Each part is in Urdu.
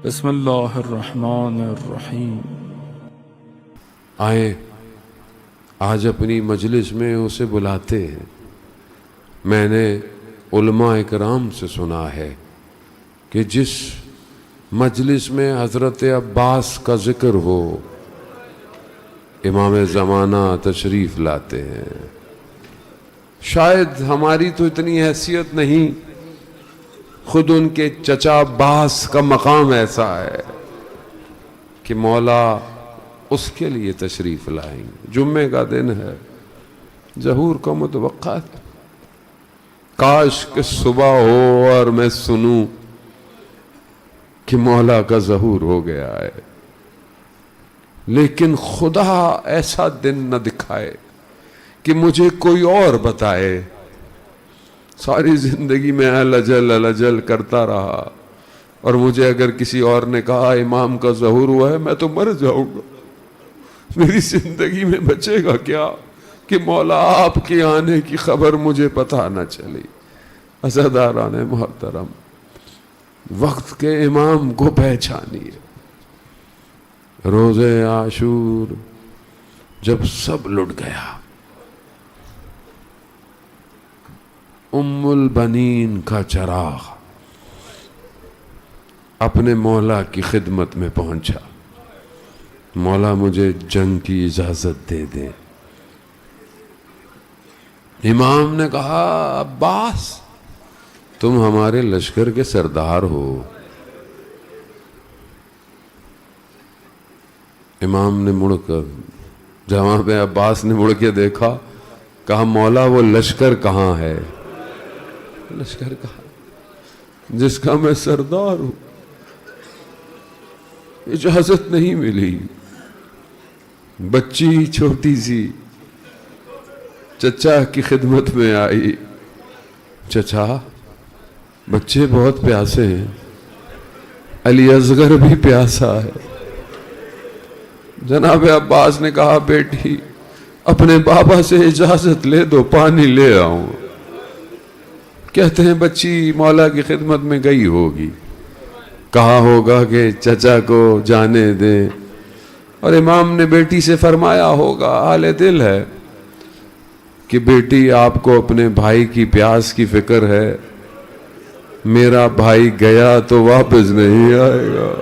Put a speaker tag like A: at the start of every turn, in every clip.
A: بسم اللہ الرحمن الرحیم۔
B: آئیں آج اپنی مجلس میں اسے بلاتے ہیں۔ میں نے علماء اکرام سے سنا ہے کہ جس مجلس میں حضرت عباس کا ذکر ہو امام زمانہ تشریف لاتے ہیں۔ شاید ہماری تو اتنی حیثیت نہیں، خود ان کے چچا عباس کا مقام ایسا ہے کہ مولا اس کے لیے تشریف لائیں گے۔ جمعے کا دن ہے، ظہور کا متوقع ہے۔ کاش کہ صبح ہو اور میں سنوں کہ مولا کا ظہور ہو گیا ہے، لیکن خدا ایسا دن نہ دکھائے کہ مجھے کوئی اور بتائے۔ ساری زندگی میں الجل کرتا رہا، اور مجھے اگر کسی اور نے کہا امام کا ظہور ہوا ہے میں تو مر جاؤں گا۔ میری زندگی میں بچے گا کیا کہ مولا آپ کے آنے کی خبر مجھے پتہ نہ چلی۔ عزاداران محترم، وقت کے امام کو پہچانیے۔ روز عاشور جب سب لٹ گیا، ام البنین کا چراغ اپنے مولا کی خدمت میں پہنچا۔ مولا مجھے جنگ کی اجازت دے دیں۔ امام نے کہا عباس تم ہمارے لشکر کے سردار ہو۔ امام نے مڑ کر جناب عباس نے مڑ کے دیکھا، کہا مولا وہ لشکر کہاں ہے؟ لشکر کہاں جس کا میں سردار ہوں؟ اجازت نہیں ملی۔ بچی چھوٹی سی چچا کی خدمت میں آئی۔ چچا بچے بہت پیاسے ہیں، علی اصغر بھی پیاسا ہے۔ جناب عباس نے کہا بیٹی اپنے بابا سے اجازت لے دو، پانی لے آؤں۔ کہتے ہیں بچی مولا کی خدمت میں گئی ہوگی، کہا ہوگا کہ چچا کو جانے دیں، اور امام نے بیٹی سے فرمایا ہوگا، حال دل ہے کہ بیٹی آپ کو اپنے بھائی کی پیاس کی فکر ہے، میرا بھائی گیا تو واپس نہیں آئے گا۔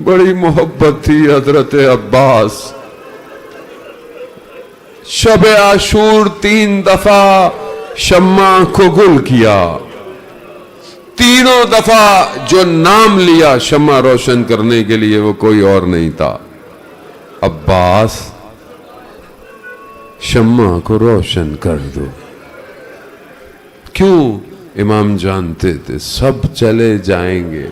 B: بڑی محبت تھی حضرت عباس۔ شب عاشور 3 دفعہ شمع کو گل کیا، تینوں دفعہ جو نام لیا شمع روشن کرنے کے لیے وہ کوئی اور نہیں تھا، عباس شمع کو روشن کر دو۔ کیوں؟ امام جانتے تھے سب چلے جائیں گے،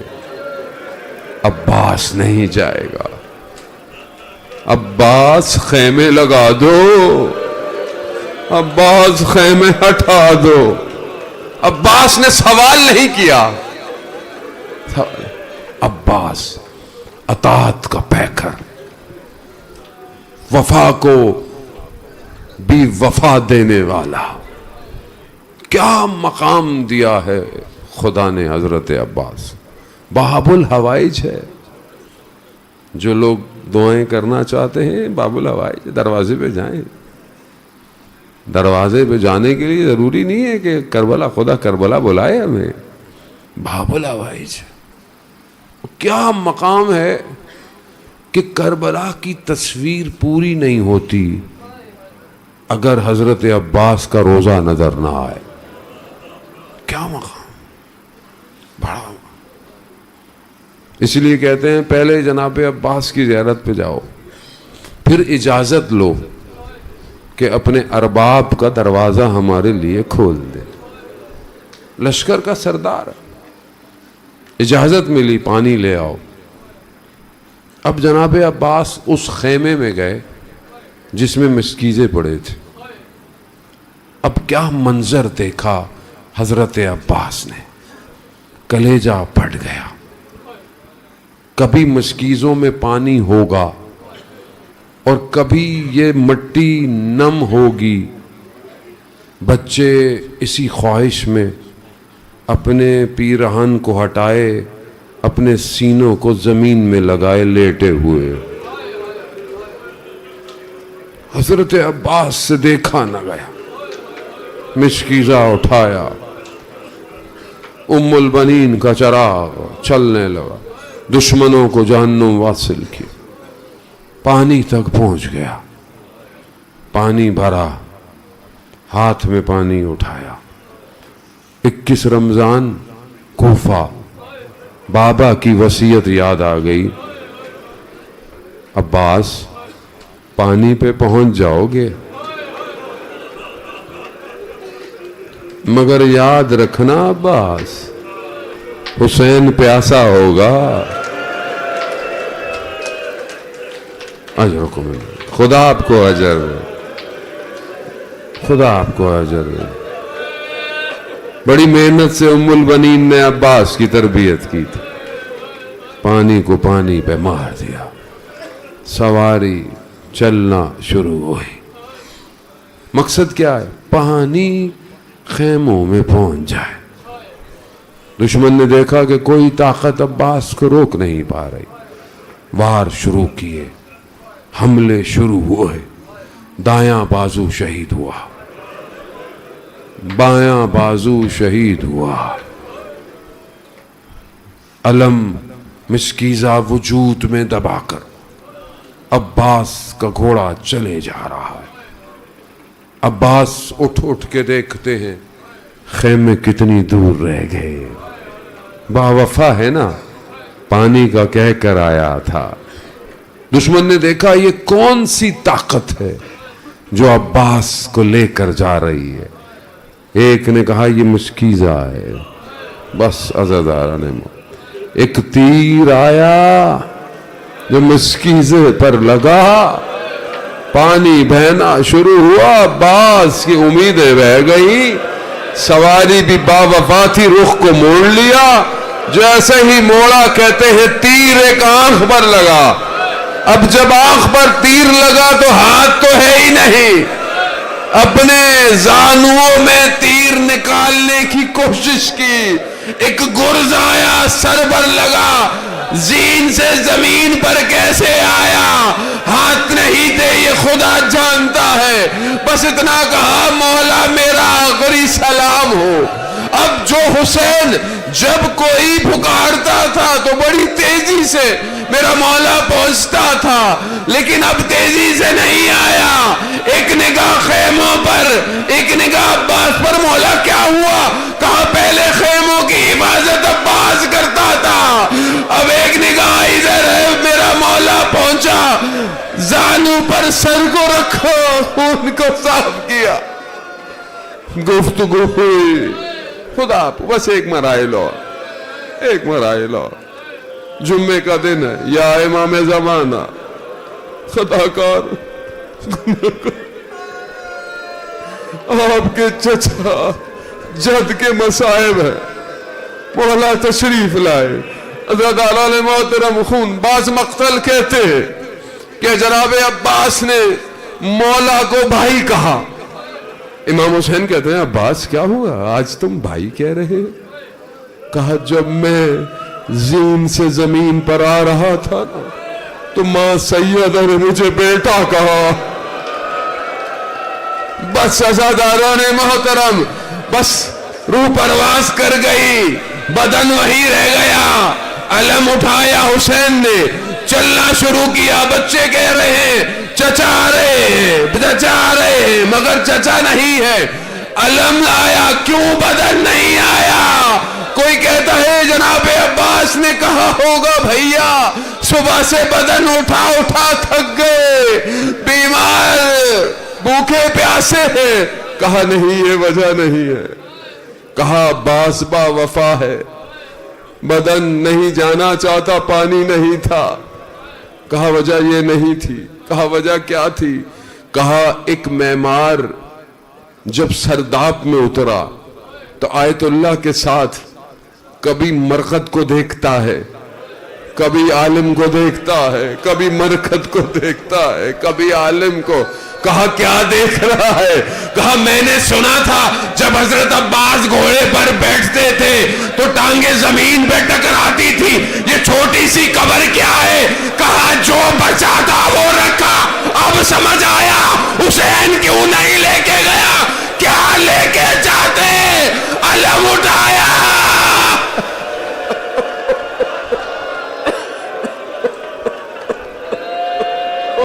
B: عباس نہیں جائے گا۔ عباس خیمے لگا دو، عباس خیمے ہٹا دو۔ عباس نے سوال نہیں کیا، عباس اطاعت کا پیکر، وفا کو بھی وفا دینے والا۔ کیا مقام دیا ہے خدا نے حضرت عباس۔ باب الحوائج ہے۔ جو لوگ دعائیں کرنا چاہتے ہیں باب الحوائج دروازے پہ جائیں۔ دروازے پہ جانے کے لیے ضروری نہیں ہے کہ کربلا خدا کربلا بلائے ہمیں۔ باب الحوائج کیا مقام ہے کہ کربلا کی تصویر پوری نہیں ہوتی اگر حضرت عباس کا روزہ نظر نہ آئے۔ کیا مقام بڑا۔ اس لیے کہتے ہیں پہلے جناب عباس کی زیارت پہ جاؤ، پھر اجازت لو کہ اپنے ارباب کا دروازہ ہمارے لیے کھول دے۔ لشکر کا سردار، اجازت ملی پانی لے آؤ۔ اب جناب عباس اس خیمے میں گئے جس میں مشکیزیں پڑے تھے۔ اب کیا منظر دیکھا حضرت عباس نے، کلیجہ پھٹ گیا۔ کبھی مشکیزوں میں پانی ہوگا اور کبھی یہ مٹی نم ہوگی۔ بچے اسی خواہش میں اپنے پیرہن کو ہٹائے، اپنے سینوں کو زمین میں لگائے لیٹے ہوئے۔ حضرت عباس سے دیکھا نہ گیا، مشکیزہ اٹھایا، ام البنین کا چراغ چلنے لگا، دشمنوں کو جہنم واصل کیا، پانی تک پہنچ گیا، پانی بھرا، ہاتھ میں پانی اٹھایا۔ 21 رمضان کوفہ، بابا کی وصیت یاد آ گئی، عباس پانی پہ پہنچ جاؤ گے مگر یاد رکھنا عباس، حسین پیاسا ہوگا۔ اجرکم اللہ، خدا آپ کو اجر دے، خدا آپ کو اجر دے۔ بڑی محنت سے ام البنین نے عباس کی تربیت کی تھی، پانی کو پانی پہ مار دیا، سواری چلنا شروع ہوئی۔ مقصد کیا ہے؟ پانی خیموں میں پہنچ جائے۔ دشمن نے دیکھا کہ کوئی طاقت عباس کو روک نہیں پا رہی، وار شروع کیے، حملے شروع ہوئے، دایاں بازو شہید ہوا، بایاں بازو شہید ہوا، علم مسکیزہ وجود میں دبا کر عباس کا گھوڑا چلے جا رہا ہے۔ عباس اٹھ کے دیکھتے ہیں خیمے کتنی دور رہ گئے۔ باوفا ہے نا، پانی کا کہہ کر آیا تھا۔ دشمن نے دیکھا یہ کون سی طاقت ہے جو عباس کو لے کر جا رہی ہے۔ ایک نے کہا یہ مسکیزہ ہے، بس عزادارہ نے ایک تیر آیا جو مسکیزے پر لگا، پانی بہنا شروع ہوا، عباس کی امیدیں بہ گئی، سواری بھی باوفا تھی، رخ کو موڑ لیا، جیسے ہی موڑا کہتے ہیں تیر ایک آنکھ پر لگا۔ اب جب آنکھ پر تیر لگا تو ہاتھ تو ہے ہی نہیں، اپنے زانوؤں میں تیر نکالنے کی کوشش کی، ایک گرز آیا، سر پر لگا، زین سے زمین پر کیسے آیا ہاتھ نہیں تھے، یہ خدا جانتا ہے، بس اتنا کہا مولا میرا آخری سلام ہو۔ اب جو حسین جب کوئی پکارتا تھا تو بڑی تیزی سے میرا مولا پہنچتا تھا، لیکن اب تیزی سے نہیں آیا، ایک نگاہ خیموں پر، ایک نگاہ عباس پر، مولا کیا ہوا؟ کہا پہلے خیموں کی حفاظت عباس کرتا تھا، اب ایک نگاہ ادھر ہے، میرا مولا پہنچا، زانو پر سر کو رکھو، خون کو صاف کیا، گفتگو ہوئی۔ خدا بس ایک مرائل اور، ایک مرائل اور، جمعے کا دن ہے، یا امام زمانہ، خطا کار آپ کے چچا جد کے مصائب ہے، مولا تشریف لائے۔ حضرت علی محترم خون بعض مقتل کہتے ہیں کہ جناب عباس نے مولا کو بھائی کہا، امام حسین کہتے ہیں عباس کیا ہوا آج تم بھائی کہہ رہے؟ کہا جب میں زین سے زمین پر آ رہا تھا تو ماں سیدہ نے مجھے بیٹا کہا، بس عزاداران محترم، بس روح پرواز کر گئی، بدن وہی رہ گیا، علم اٹھایا حسین نے، چلنا شروع کیا، بچے کہہ رہے ہیں چچا آ رہے ہیں، چچا آ رہے ہیں، مگر چچا نہیں ہے، علم آیا، کیوں بدن نہیں آیا؟ کوئی کہتا ہے جناب عباس نے کہا ہوگا بھیا صبح سے بدن اٹھا اٹھا تھک گئے، بیمار بھوکے پیاسے ہیں، کہا نہیں یہ وجہ نہیں ہے، کہا عباس با وفا ہے، بدن نہیں جانا چاہتا، پانی نہیں تھا، کہا وجہ یہ نہیں تھی، کہا وجہ کیا تھی؟ کہا ایک معمار جب سرداب میں اترا تو آیت اللہ کے ساتھ کبھی مرقد کو دیکھتا ہے، کبھی عالم کو دیکھتا ہے، کبھی مرقد کو دیکھتا ہے، کبھی عالم کو، کہا کیا دیکھ رہا ہے؟ کہا میں نے سنا تھا جب حضرت عباس گھوڑے پر بیٹھتے تھے تو ٹانگیں زمین پہ ٹکراتی تھی، یہ چھوٹی سی قبر کیا ہے؟ کہا جو بچا تھا وہ رکھا، اب سمجھ آیا حسین کیوں نہیں لے کے